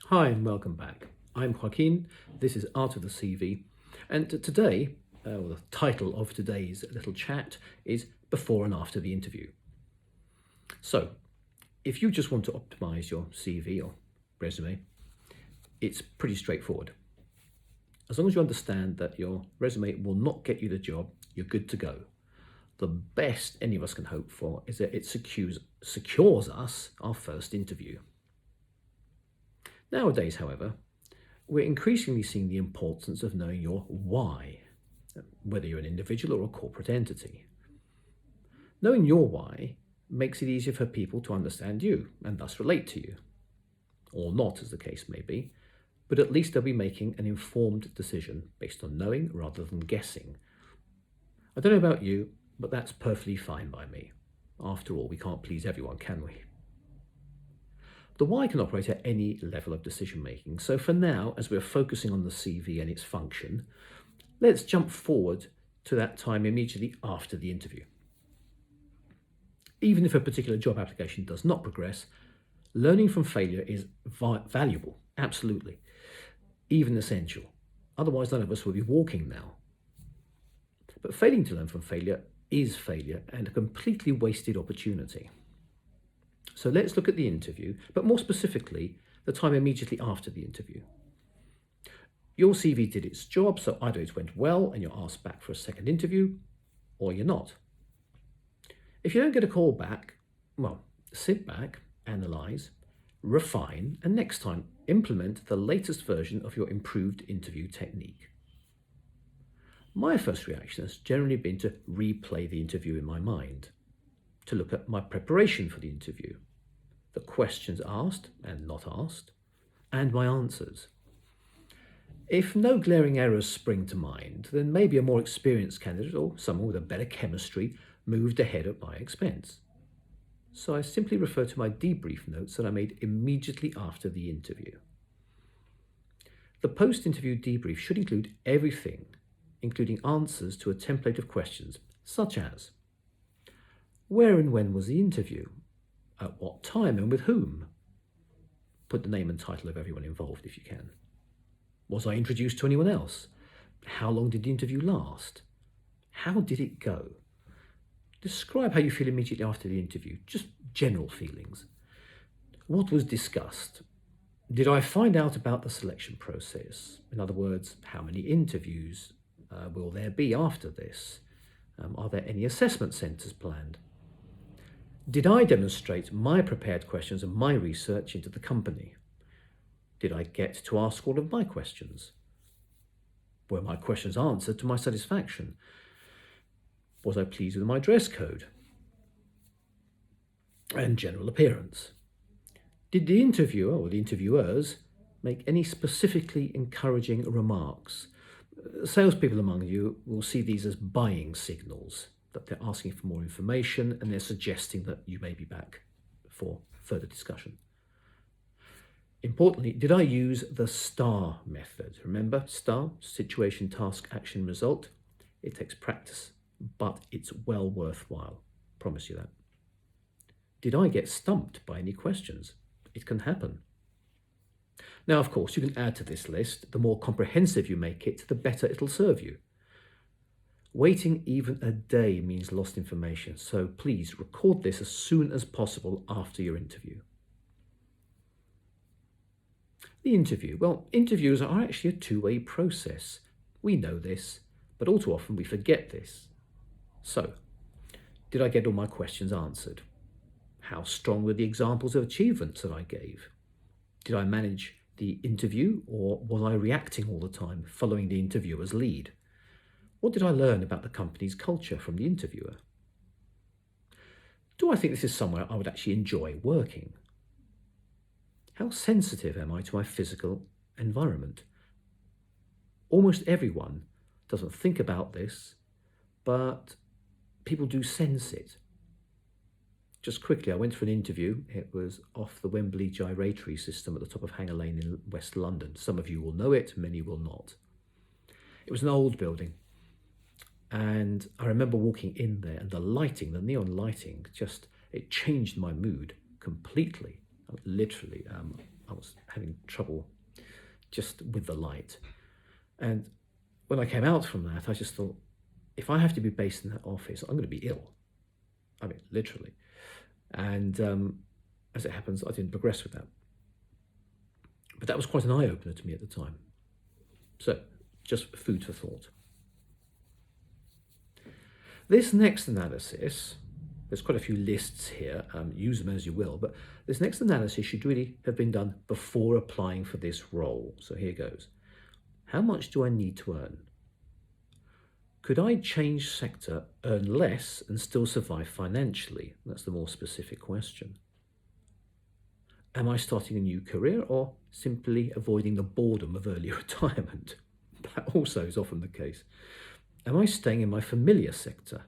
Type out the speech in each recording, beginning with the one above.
Hi and welcome back. I'm Joaquin. This is Art of the CV. And today, the title of today's little chat is Before and After the Interview. So, if you just want to optimize your CV or resume, it's pretty straightforward. As long as you understand that your resume will not get you the job, you're good to go. The best any of us can hope for is that it secures us our first interview. Nowadays, however, we're increasingly seeing the importance of knowing your why, whether you're an individual or a corporate entity. Knowing your why makes it easier for people to understand you and thus relate to you. Or not, as the case may be, but at least they'll be making an informed decision based on knowing rather than guessing. I don't know about you, but that's perfectly fine by me. After all, we can't please everyone, can we? The why can operate at any level of decision making. So for now, as we're focusing on the CV and its function, let's jump forward to that time immediately after the interview. Even if a particular job application does not progress, learning from failure is valuable, absolutely, even essential. Otherwise, none of us will be walking now. But failing to learn from failure is failure and a completely wasted opportunity. So let's look at the interview, but more specifically, the time immediately after the interview. Your CV did its job, so either it went well and you're asked back for a second interview, or you're not. If you don't get a call back, well, sit back, analyze, refine, and next time implement the latest version of your improved interview technique. My first reaction has generally been to replay the interview in my mind, to look at my preparation for the interview, the questions asked and not asked, and my answers. If no glaring errors spring to mind, then maybe a more experienced candidate or someone with a better chemistry moved ahead at my expense. So I simply refer to my debrief notes that I made immediately after the interview. The post-interview debrief should include everything, including answers to a template of questions, such as: where and when was the interview? At what time and with whom? Put the name and title of everyone involved if you can. Was I introduced to anyone else? How long did the interview last? How did it go? Describe how you feel immediately after the interview, just general feelings. What was discussed? Did I find out about the selection process? In other words, how many interviews will there be after this? Are there any assessment centres planned? Did I demonstrate my prepared questions and my research into the company? Did I get to ask all of my questions? Were my questions answered to my satisfaction? Was I pleased with my dress code and general appearance? Did the interviewer or the interviewers make any specifically encouraging remarks? Salespeople among you will see these as buying signals, that they're asking for more information and they're suggesting that you may be back for further discussion. Importantly, did I use the STAR method? Remember, STAR, situation, task, action, result. It takes practice, but it's well worthwhile. Promise you that. Did I get stumped by any questions? It can happen. Now, of course, you can add to this list. The more comprehensive you make it, the better it'll serve you. Waiting even a day means lost information, so please record this as soon as possible after your interview. The interview. Well, interviews are actually a two-way process. We know this, but all too often we forget this. So, did I get all my questions answered? How strong were the examples of achievements that I gave? Did I manage the interview, or was I reacting all the time, following the interviewer's lead? What did I learn about the company's culture from the interviewer? Do I think this is somewhere I would actually enjoy working? How sensitive am I to my physical environment? Almost everyone doesn't think about this, but people do sense it. Just quickly, I went for an interview. It was off the Wembley gyratory system at the top of Hanger Lane in West London. Some of you will know it, many will not. It was an old building. And I remember walking in there and the lighting, the neon lighting, it changed my mood completely. Literally, I was having trouble just with the light. And when I came out from that, I just thought, if I have to be based in that office, I'm going to be ill. I mean, literally. And as it happens, I didn't progress with that. But that was quite an eye-opener to me at the time. So, just food for thought. This next analysis, there's quite a few lists here, use them as you will, but this next analysis should really have been done before applying for this role. So here goes. How much do I need to earn? Could I change sector, earn less, and still survive financially? That's the more specific question. Am I starting a new career or simply avoiding the boredom of early retirement? That also is often the case. Am I staying in my familiar sector?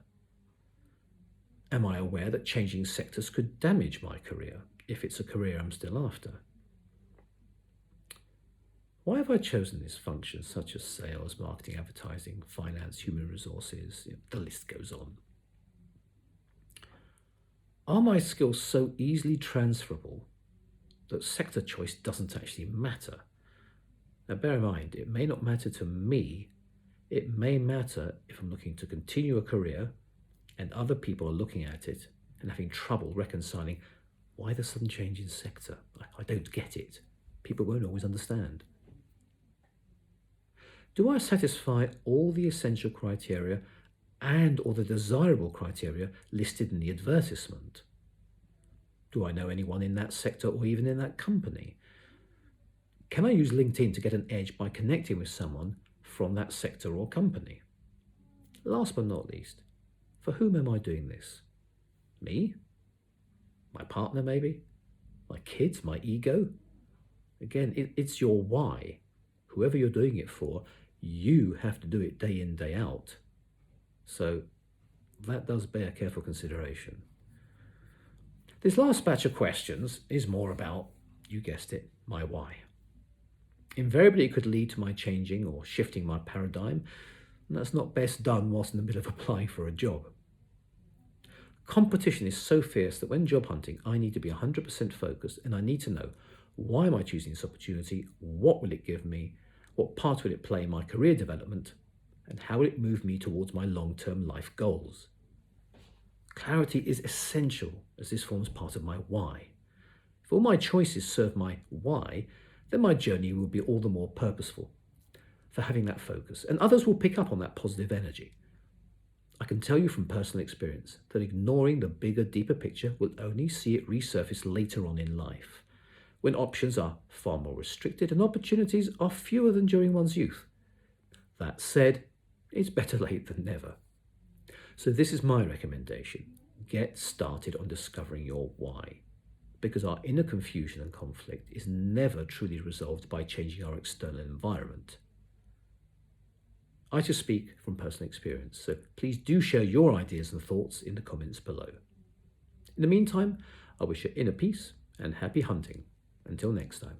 Am I aware that changing sectors could damage my career if it's a career I'm still after? Why have I chosen these functions such as sales, marketing, advertising, finance, human resources? The list goes on. Are my skills so easily transferable that sector choice doesn't actually matter? Now bear in mind, it may not matter to me. It may matter if I'm looking to continue a career and other people are looking at it and having trouble reconciling why the sudden change in sector. I don't get it. People won't always understand. Do I satisfy all the essential criteria and or the desirable criteria listed in the advertisement? Do I know anyone in that sector or even in that company? Can I use LinkedIn to get an edge by connecting with someone from that sector or company? Last but not least, for whom am I doing this? Me? My partner maybe? My kids? My ego? Again, it's your why. Whoever you're doing it for, you have to do it day in, day out. So that does bear careful consideration. This last batch of questions is more about, you guessed it, my why. Invariably, it could lead to my changing or shifting my paradigm, and that's not best done whilst in the middle of applying for a job. Competition is so fierce that when job hunting, I need to be 100% focused, and I need to know, why am I choosing this opportunity? What will it give me? What part will it play in my career development? And how will it move me towards my long-term life goals? Clarity is essential as this forms part of my why. If all my choices serve my why, then my journey will be all the more purposeful for having that focus, and others will pick up on that positive energy. I can tell you from personal experience that ignoring the bigger, deeper picture will only see it resurface later on in life, when options are far more restricted and opportunities are fewer than during one's youth. That said, it's better late than never. So this is my recommendation. Get started on discovering your why, because our inner confusion and conflict is never truly resolved by changing our external environment. I just speak from personal experience, so please do share your ideas and thoughts in the comments below. In the meantime, I wish you inner peace and happy hunting. Until next time.